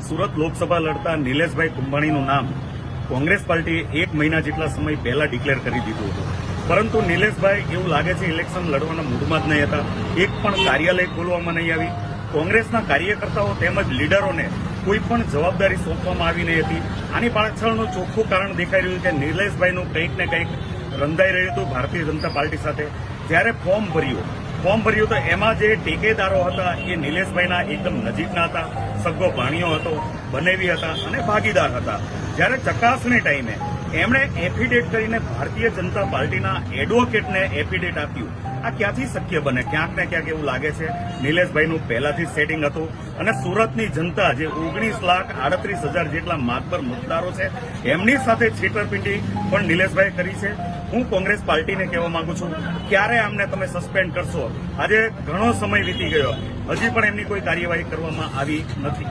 સુરત લોકસભા લડતા નિલેશભાઈ કુંભાણીનું નામ કોંગ્રેસ પાર્ટીએ 1 મહિના જેટલા સમય પહેલા ડિક્લેર કરી દીધું હતું, પરંતુ નિલેશભાઈ એવું લાગે છે ઇલેક્શન લડવાના મૂડમાં જ નહીં હતા. એક પણ કાર્યાલય ખોલવામાં નહીં આવી. કોંગ્રેસના કાર્યકર્તાઓ તેમજ લીડરોને કોઈ પણ જવાબદારી સોંપવામાં આવી નહીં હતી. આની પાછળનું ચોખ્ખું કારણ દેખાઈ રહ્યું કે નિલેશભાઈનું કંઈક ને કંઈક રંધાઈ રહ્યું હતું ભારતીય જનતા પાર્ટી સાથે. જ્યારે ફોર્મ ભર્યું તો એમાં જે ટેકેદારો હતા એ નિલેશભાઈના એકદમ નજીકના હતા, સગો ભાણિયો હતો, બનેવી હતા અને ભાગીદાર હતા. જ્યારે ચકાસણી ટાઈમે એમણે એફિડેટ કરીને ભારતીય જનતા પાર્ટીના એડવોકેટને એફિડેટ આપ્યું. આ ક્યાંથી શક્ય બને? ક્યાંક ને ક્યાંક એવું લાગે છે નિલેશભાઈનું પહેલાથી સેટિંગ હતું અને સુરતની જનતા જે 19,38,000 જેટલા માતબર મતદારો છે એમની સાથે છેતરપિંડી પણ નિલેશભાઈએ કરી છે. હું કોંગ્રેસ પાર્ટીને કહેવા માંગુ છું, ક્યારે આમને તમે સસ્પેન્ડ કરશો? આજે ઘણો સમય વીતી ગયો, હજી પણ એમની કોઈ કાર્યવાહી કરવામાં આવી નથી.